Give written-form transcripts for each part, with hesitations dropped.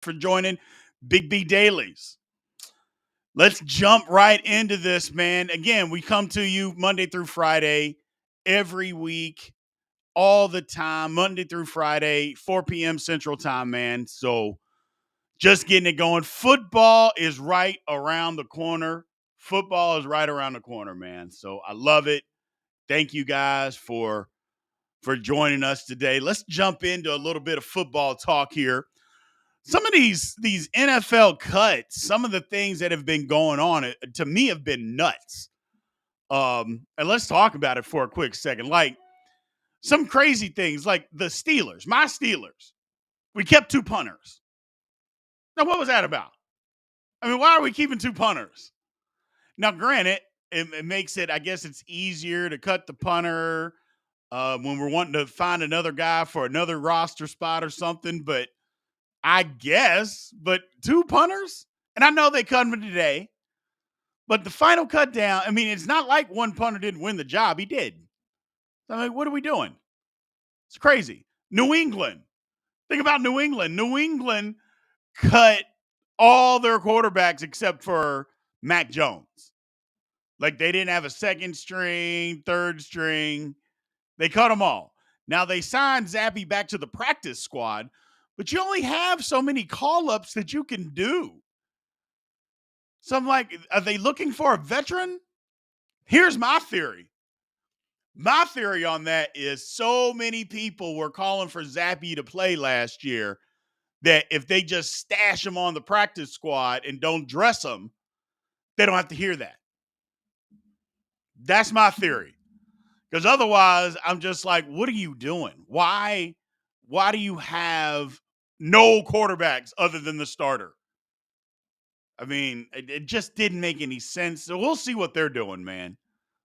for joining Big B Dailies. Let's jump right into this, man. Again, we come to you Monday through Friday, every week, all the time, Monday through Friday, 4 p.m. Central Time, man. So just getting it going. Football is right around the corner. Football is right around the corner, man. So I love it. Thank you guys for joining us today. Let's jump into a little bit of football talk here. Some of these NFL cuts, some of the things that have been going on, to me, have been nuts. And let's talk about it for a quick second. Like some crazy things, like the Steelers, my Steelers. We kept two punters. Now, what was that about? I mean, why are we keeping two punters? Now, granted, it makes it, I guess it's easier to cut the punter when we're wanting to find another guy for another roster spot or something, but I guess, but two punters? And I know they cut him today, but the final cut down, I mean, it's not like one punter didn't win the job. He did. So I'm like, what are we doing? It's crazy. New England. Think about New England. New England cut all their quarterbacks except for Mac Jones. Like they didn't have a second string, third string. They cut them all. Now they signed Zappy back to the practice squad, but you only have so many call-ups that you can do. So I'm like, are they looking for a veteran? Here's my theory. My theory on that is so many people were calling for Zappy to play last year that if they just stash him on the practice squad and don't dress him, they don't have to hear that. That's my theory. Because otherwise, I'm just like, what are you doing? Why do you have no quarterbacks other than the starter? I mean, it just didn't make any sense. So we'll see what they're doing, man.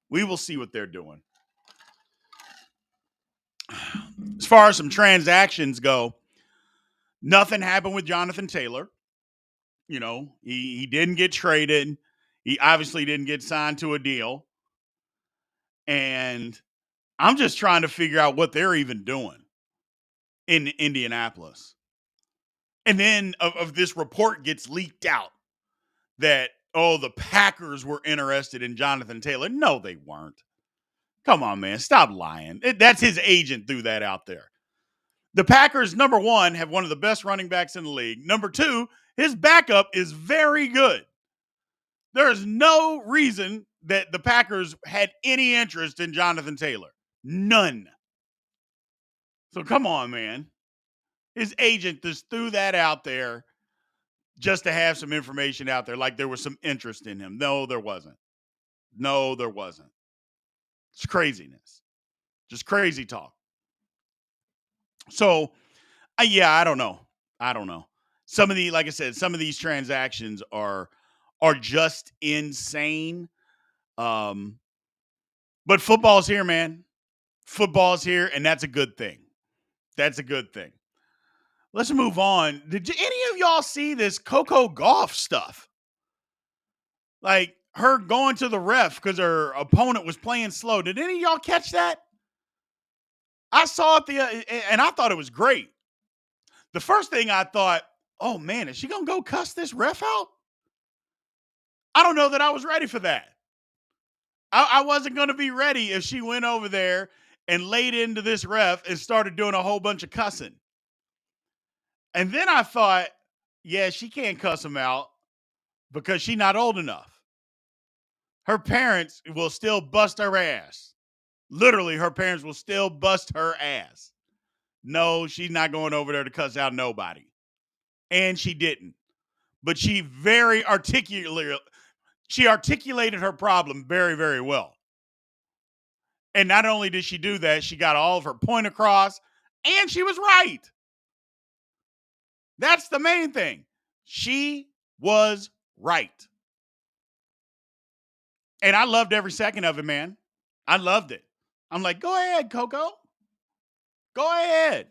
We will see what they're doing. As far as some transactions go, nothing happened with Jonathan Taylor. You know, he didn't get traded. He obviously didn't get signed to a deal. And I'm just trying to figure out what they're even doing in Indianapolis. And then of this report gets leaked out that, oh, the Packers were interested in Jonathan Taylor. No, they weren't. Come on, man. Stop lying. That's his agent threw that out there. The Packers, number one, have one of the best running backs in the league. Number two, his backup is very good. There is no reason that the Packers had any interest in Jonathan Taylor. None. So come on, man. His agent just threw that out there just to have some information out there, like there was some interest in him. No, there wasn't. No, there wasn't. It's craziness. Just crazy talk. So, yeah, I don't know. I don't know. Some of the, like I said, some of these transactions are just insane. But football's here, man. Football's here, and that's a good thing. That's a good thing. Let's move on. Did any of y'all see this Coco Gauff stuff? Like her going to the ref because her opponent was playing slow. Did any of y'all catch that? I saw it and I thought it was great. The first thing I thought, oh man, is she gonna go cuss this ref out? I don't know that I was ready for that. I wasn't gonna be ready if she went over there and laid into this ref and started doing a whole bunch of cussing. And then I thought, yeah, she can't cuss him out because she's not old enough. Her parents will still bust her ass. Literally, her parents will still bust her ass. No, she's not going over there to cuss out nobody. And she didn't. But she articulated her problem very, very well. And not only did she do that, she got all of her point across, and she was right. That's the main thing. She was right. And I loved every second of it, man. I loved it. I'm like, go ahead, Coco. Go ahead.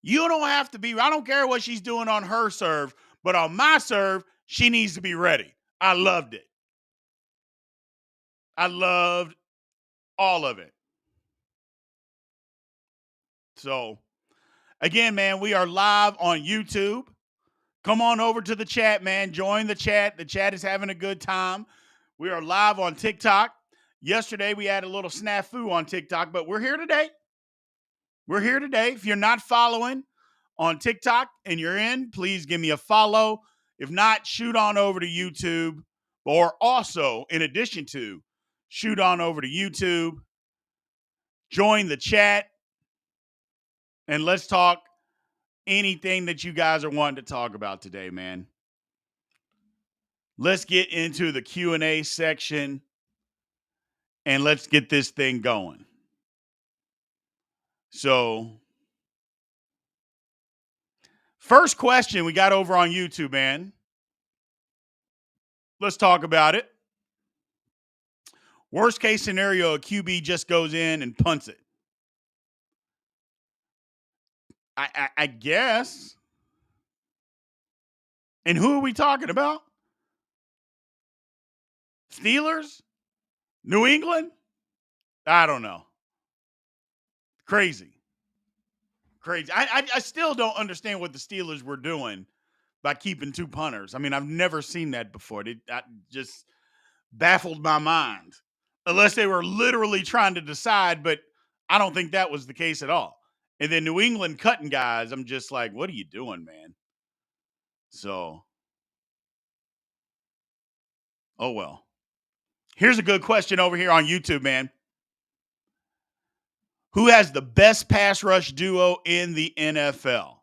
You don't have to be, I don't care what she's doing on her serve, but on my serve, she needs to be ready. I loved it. I loved all of it. So, again, man, we are live on YouTube. Come on over to the chat, man. Join the chat. The chat is having a good time. We are live on TikTok. Yesterday, we had a little snafu on TikTok, but we're here today. We're here today. If you're not following on TikTok and you're in, please give me a follow. If not, shoot on over to YouTube, or also, in addition to, shoot on over to YouTube, join the chat, and let's talk anything that you guys are wanting to talk about today, man. Let's get into the Q&A section and let's get this thing going. So, first question we got over on YouTube, man. Let's talk about it. Worst case scenario, a QB just goes in and punts it. I guess. And who are we talking about? Steelers? New England? I don't know. Crazy. I still don't understand what the Steelers were doing by keeping two punters. I mean, I've never seen that before. It just baffled my mind. Unless they were literally trying to decide, but I don't think that was the case at all. And then New England cutting guys, I'm just like, what are you doing, man? So, oh well. Here's a good question over here on YouTube, man. Who has the best pass rush duo in the NFL?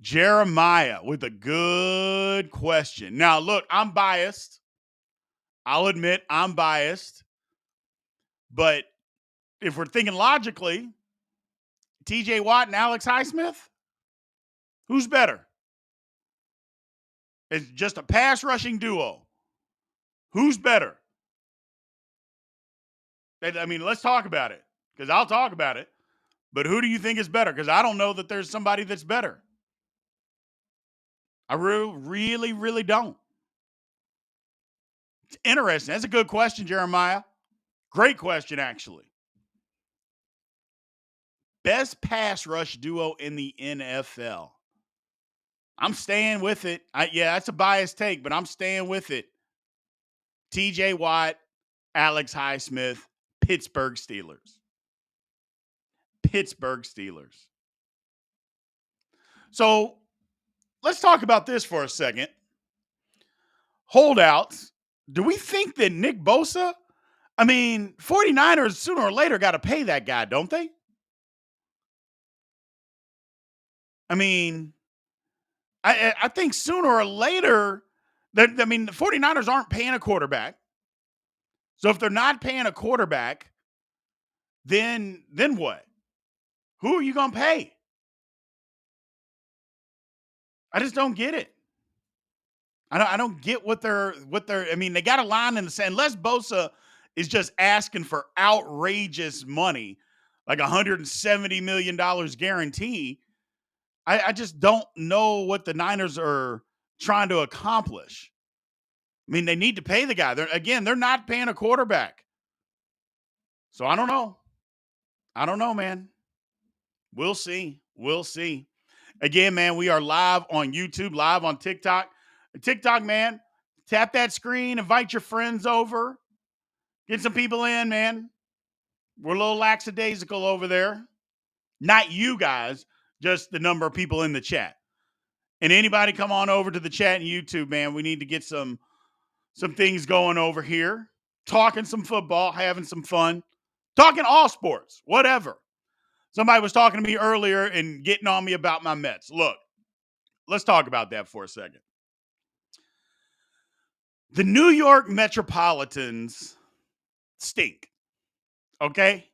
Jeremiah with a good question. Now, look, I'm biased. I'll admit I'm biased. But if we're thinking logically, TJ Watt and Alex Highsmith, who's better? It's just a pass rushing duo. Who's better? I mean, let's talk about it, because I'll talk about it. But who do you think is better? Because I don't know that there's somebody that's better. I really, really don't. It's interesting. That's a good question, Jeremiah. Great question, actually. Best pass rush duo in the NFL. I'm staying with it. Yeah, that's a biased take, but I'm staying with it. TJ Watt, Alex Highsmith, Pittsburgh Steelers. Pittsburgh Steelers. So let's talk about this for a second. Holdouts. Do we think that Nick Bosa, 49ers sooner or later got to pay that guy, don't they? I mean, I think sooner or later, the 49ers aren't paying a quarterback. So if they're not paying a quarterback, then what? Who are you going to pay? I just don't get it. I don't get what they're they got a line in the sand. Unless Bosa is just asking for outrageous money, like $170 million guarantee. I just don't know what the Niners are trying to accomplish. I mean, they need to pay the guy. They're not paying a quarterback. So I don't know. I don't know, man. We'll see. We'll see. Again, man, we are live on YouTube, live on TikTok. TikTok, man, tap that screen, invite your friends over, get some people in, man. We're a little lackadaisical over there. Not you guys, just the number of people in the chat. And anybody come on over to the chat and YouTube, man. We need to get some things going over here. Talking some football, having some fun. Talking all sports, whatever. Somebody was talking to me earlier and getting on me about my Mets. Look, let's talk about that for a second. The New York Metropolitans stink. Okay?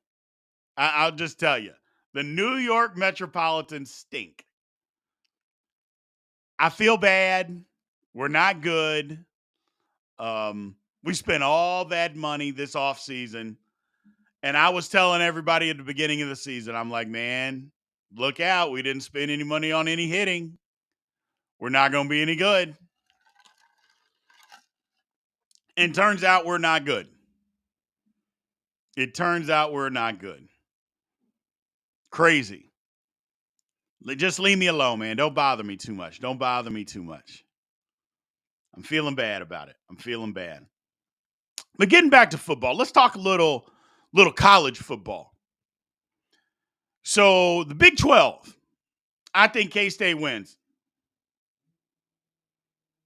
I'll just tell you. The New York Metropolitans stink. I feel bad. We're not good. We spent all that money this offseason. And I was telling everybody at the beginning of the season, I'm like, man, look out. We didn't spend any money on any hitting. We're not going to be any good. And turns out we're not good. It turns out we're not good. Crazy. Just leave me alone, man. Don't bother me too much. Don't bother me too much. I'm feeling bad about it. I'm feeling bad. But getting back to football, let's talk a little college football. So the Big 12, I think K-State wins.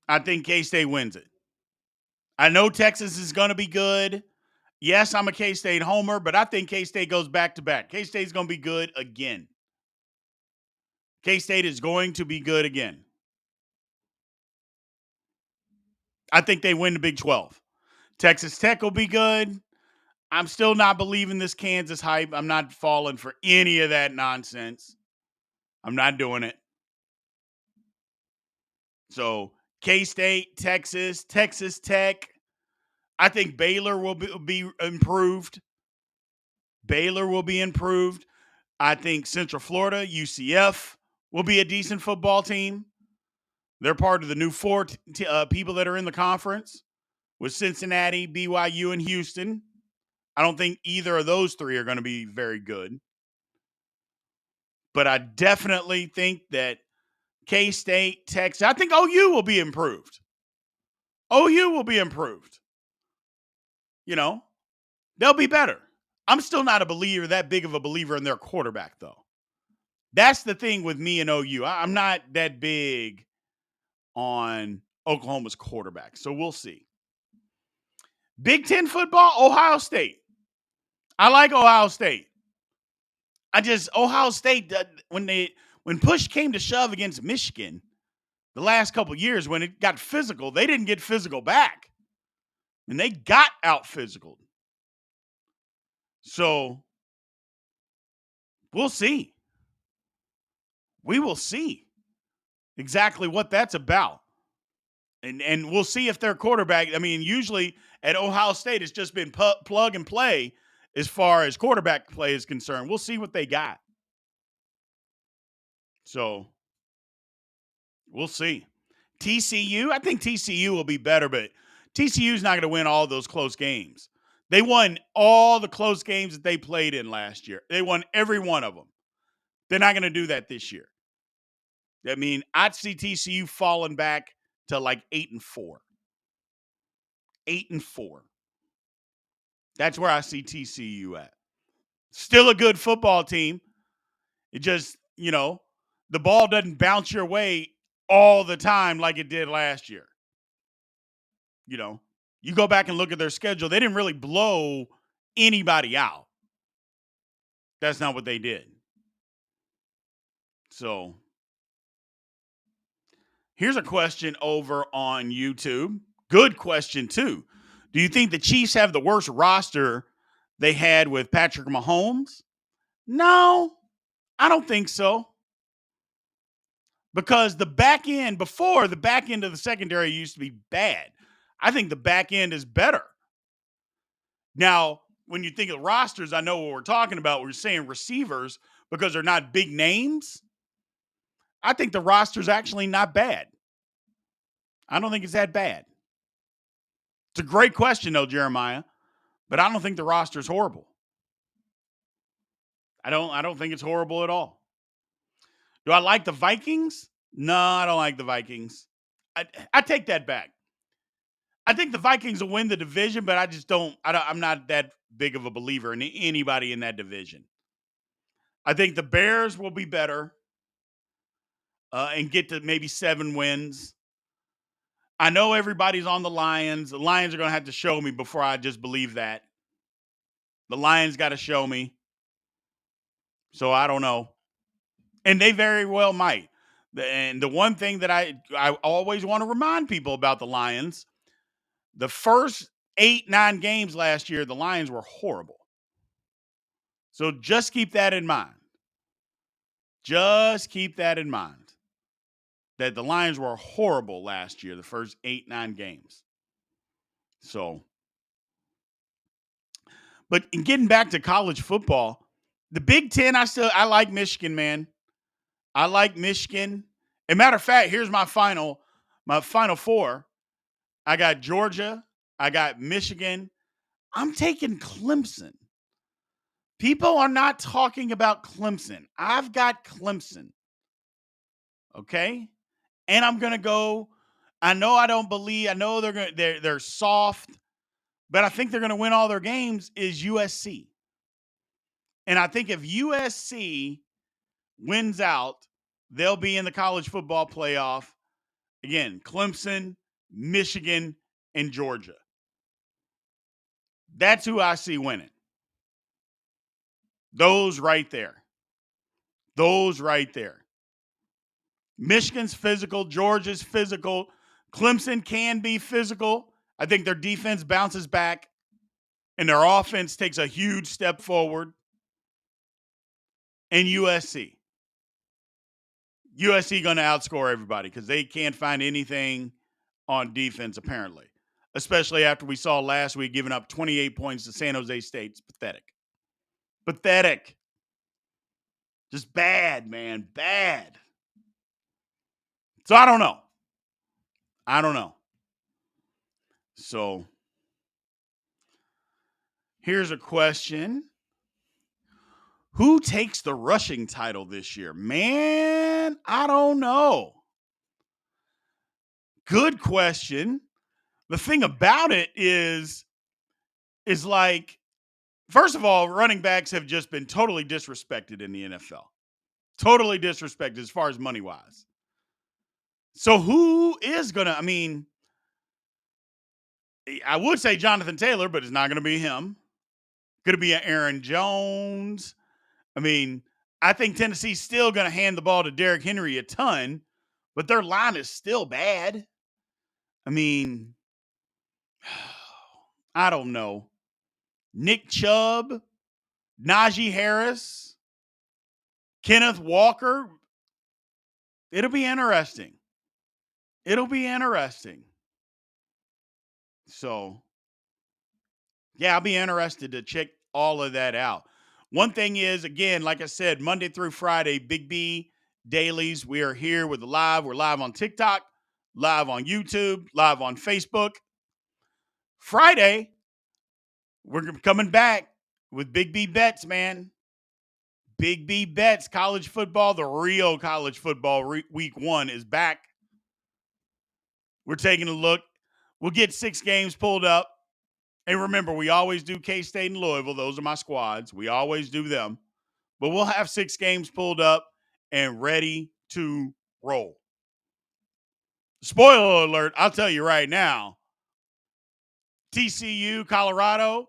I think K-State wins it. I know Texas is going to be good. Yes, I'm a K-State homer, but I think K-State goes back to back. K-State's going to be good again. K-State is going to be good again. I think they win the Big 12. Texas Tech will be good. I'm still not believing this Kansas hype. I'm not falling for any of that nonsense. I'm not doing it. So K-State, Texas, Texas Tech. I think Baylor will be improved. Baylor will be improved. I think Central Florida, UCF, will be a decent football team. They're part of the new four people that are in the conference with Cincinnati, BYU, and Houston. I don't think either of those three are going to be very good. But I definitely think that K-State, Texas, I think OU will be improved. OU will be improved. You know, they'll be better. I'm still not that big of a believer in their quarterback, though. That's the thing with me and OU. I'm not that big on Oklahoma's quarterback. So we'll see. Big Ten football, Ohio State. I like Ohio State. Ohio State, when push came to shove against Michigan the last couple of years, when it got physical, they didn't get physical back. And they got out physical. So we'll see. We will see exactly what that's about. And we'll see if their quarterback, usually at Ohio State, it's just been plug and play as far as quarterback play is concerned. We'll see what they got. So we'll see. TCU, I think TCU will be better, but TCU's not going to win all those close games. They won all the close games that they played in last year. They won every one of them. They're not going to do that this year. I'd see TCU falling back to like 8-4. 8-4. That's where I see TCU at. Still a good football team. It just, the ball doesn't bounce your way all the time like it did last year. You go back and look at their schedule. They didn't really blow anybody out. That's not what they did. So here's a question over on YouTube. Good question, too. Do you think the Chiefs have the worst roster they had with Patrick Mahomes? No, I don't think so. Because the back end of the secondary used to be bad. I think the back end is better. Now, when you think of rosters, I know what we're talking about. We're saying receivers because they're not big names. I think the roster's actually not bad. I don't think it's that bad. It's a great question, though, Jeremiah. But I don't think the roster's horrible. I don't think it's horrible at all. Do I like the Vikings? No, I don't like the Vikings. I take that back. I think the Vikings will win the division, but I'm not that big of a believer in anybody in that division. I think the Bears will be better and get to maybe 7 wins. I know everybody's on the Lions. The Lions are going to have to show me before I just believe that. The Lions got to show me. So I don't know. And they very well might. And the one thing that I always want to remind people about the Lions, the first 8-9 games last year, the Lions were horrible. So just keep that in mind. Just keep that in mind. That the Lions were horrible last year, the first 8-9 games. So, but in getting back to college football, the Big Ten, I like Michigan, man. I like Michigan. As a matter of fact, here's my final four. I got Georgia. I got Michigan. I'm taking Clemson. People are not talking about Clemson. I've got Clemson. Okay? And I'm going to go. I know I don't believe. I know they're soft, but I think they're going to win all their games is USC. And I think if USC wins out, they'll be in the college football playoff. Again, Clemson, Michigan, and Georgia. That's who I see winning. Those right there. Those right there. Michigan's physical. Georgia's physical. Clemson can be physical. I think their defense bounces back and their offense takes a huge step forward. And USC. USC going to outscore everybody because they can't find anything on defense, apparently, especially after we saw last week giving up 28 points to San Jose State. It's pathetic. Pathetic. Just bad, man. Bad. So I don't know. So here's a question. Who takes the rushing title this year? Man, I don't know. Good question. The thing about it is like, first of all, running backs have just been totally disrespected in the NFL. Totally disrespected as far as money wise. So who is going to, I would say Jonathan Taylor, but it's not going to be him. Going to be an Aaron Jones. I think Tennessee's still going to hand the ball to Derrick Henry a ton, but their line is still bad. I don't know. Nick Chubb, Najee Harris, Kenneth Walker. It'll be interesting. So, yeah, I'll be interested to check all of that out. One thing is, again, like I said, Monday through Friday, Big B dailies. We are here with the live. We're live on TikTok, live on YouTube, live on Facebook. Friday, we're coming back with Big B bets, man. Big B bets, college football, the real college football week 1 is back. We're taking a look. We'll get 6 games pulled up. And remember, we always do K-State and Louisville. Those are my squads. We always do them. But we'll have 6 games pulled up and ready to roll. Spoiler alert, I'll tell you right now, TCU, Colorado,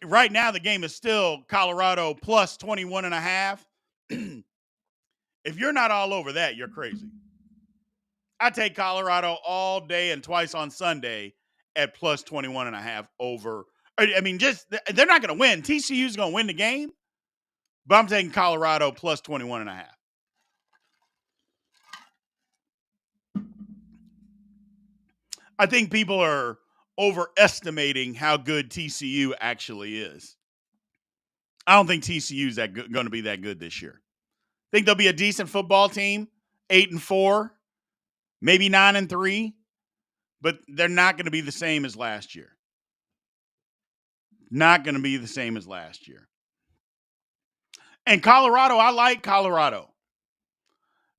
right now the game is still Colorado plus 21.5. If you're not all over that, you're crazy. I take Colorado all day and twice on Sunday at plus 21.5 over. They're not going to win. TCU's going to win the game, but I'm taking Colorado plus 21.5. I think people are overestimating how good TCU actually is. I don't think TCU is going to be that good this year. I think they'll be a decent football team, 8-4, maybe 9-3, but they're not going to be the same as last year. Not going to be the same as last year. And Colorado, I like Colorado.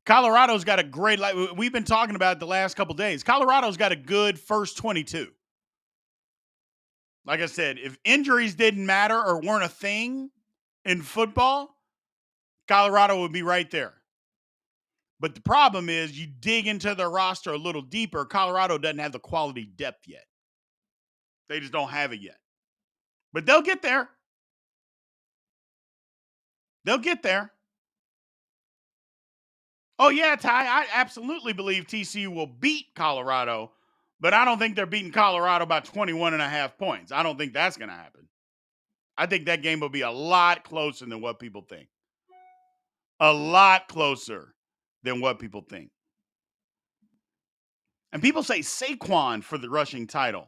Colorado's got a great, we've been talking about it the last couple days. Colorado's got a good first 22. Like I said, if injuries didn't matter or weren't a thing in football, Colorado would be right there. But the problem is you dig into their roster a little deeper, Colorado doesn't have the quality depth yet. They just don't have it yet. But they'll get there. They'll get there. Oh, yeah, Ty, I absolutely believe TCU will beat Colorado, but I don't think they're beating Colorado by 21.5 points. I don't think that's going to happen. I think that game will be a lot closer than what people think. A lot closer than what people think. And people say Saquon for the rushing title.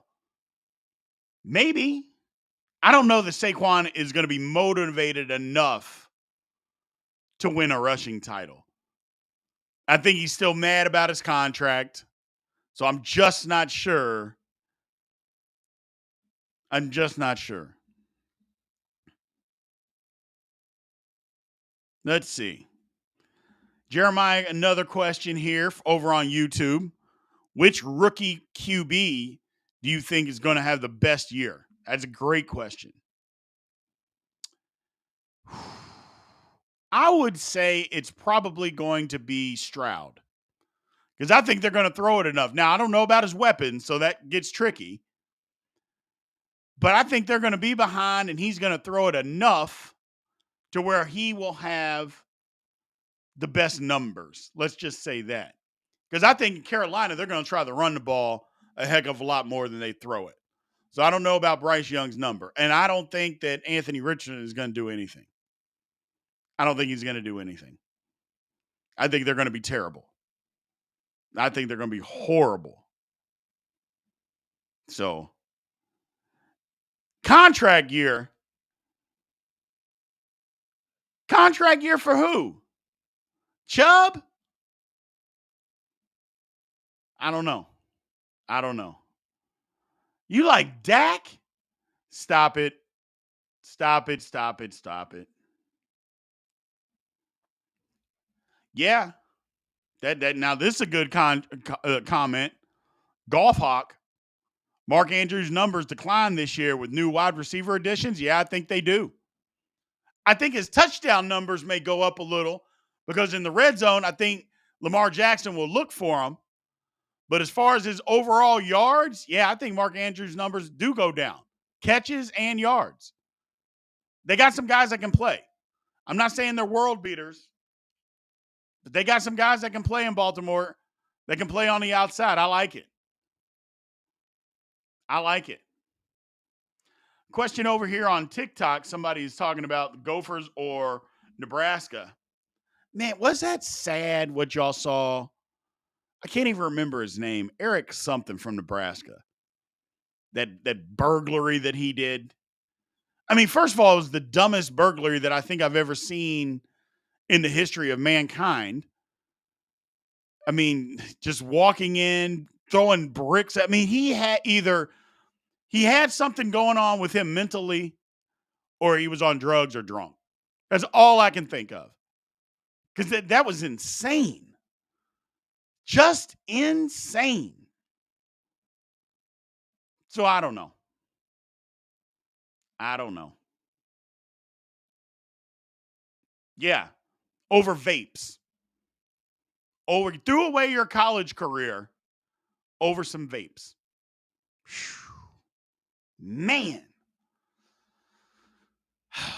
Maybe. I don't know that Saquon is going to be motivated enough to win a rushing title. I think he's still mad about his contract. So I'm just not sure. Let's see. Jeremiah, another question here over on YouTube. Which rookie QB do you think is going to have the best year? That's a great question. I would say it's probably going to be Stroud because I think they're going to throw it enough. Now, I don't know about his weapons, so that gets tricky. But I think they're going to be behind and he's going to throw it enough to where he will have the best numbers. Let's just say that. Because I think in Carolina, they're going to try to run the ball a heck of a lot more than they throw it. So I don't know about Bryce Young's number. And I don't think that Anthony Richardson is going to do anything. I don't think he's going to do anything. I think they're going to be terrible. I think they're going to be horrible. So, contract year. Contract year for who? Chubb? I don't know. You like Dak? Stop it. Yeah. That now this is a good comment. Golf Hawk. Mark Andrews' numbers decline this year with new wide receiver additions. Yeah, I think they do. I think his touchdown numbers may go up a little because in the red zone, I think Lamar Jackson will look for him. But as far as his overall yards, yeah, I think Mark Andrews' numbers do go down. Catches and yards. They got some guys that can play. I'm not saying they're world beaters, but they got some guys that can play in Baltimore. They can play on the outside. I like it. Question over here on TikTok. Somebody is talking about the Gophers or Nebraska. Man, was that sad what y'all saw? I can't even remember his name. Eric something from Nebraska. That burglary that he did. I mean, first of all, it was the dumbest burglary that I think I've ever seen in the history of mankind. I mean, just walking in, throwing bricks. I mean, he had something going on with him mentally, or he was on drugs or drunk. That's all I can think of. Because that was insane. Just insane. So I don't know. Yeah. Over vapes. Threw away your college career over some vapes. Man.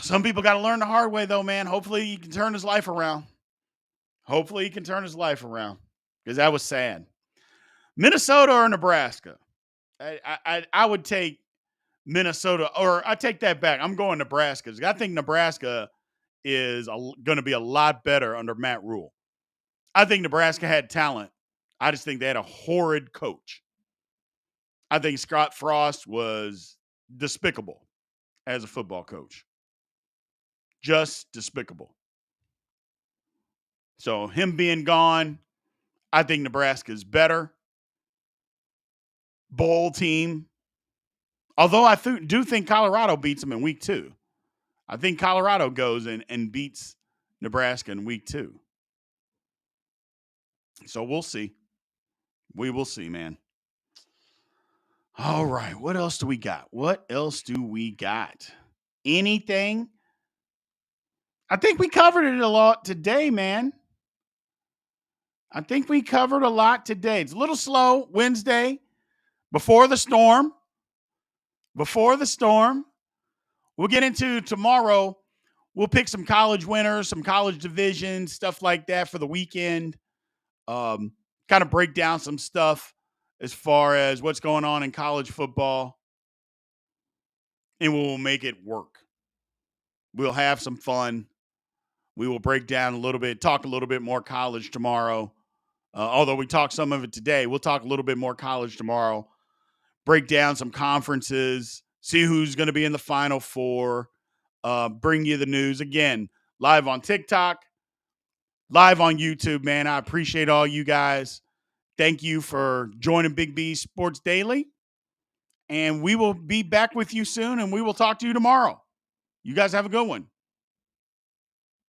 Some people got to learn the hard way, though, man. Hopefully, he can turn his life around. Because that was sad. Minnesota or Nebraska? I would take Minnesota, or I take that back. I'm going Nebraska. I think Nebraska is going to be a lot better under Matt Rule. I think Nebraska had talent. I just think they had a horrid coach. I think Scott Frost was despicable as a football coach. Just despicable. So him being gone, I think Nebraska is better. Bowl team. Although I do think Colorado beats them in week 2. I think Colorado goes and beats Nebraska in week 2. So we'll see. We will see, man. All right. What else do we got? Anything? I think we covered it a lot today, man. It's a little slow Wednesday before the storm. We'll get into tomorrow. We'll pick some college winners, some college divisions, stuff like that for the weekend. Kind of break down some stuff as far as what's going on in college football. And we'll make it work. We'll have some fun. We will break down a little bit, talk a little bit more college tomorrow. Although we talked some of it today, we'll talk a little bit more college tomorrow. Break down some conferences, see who's going to be in the Final Four, bring you the news. Again, live on TikTok, live on YouTube, man. I appreciate all you guys. Thank you for joining Big B Sports Daily. And we will be back with you soon, and we will talk to you tomorrow. You guys have a good one.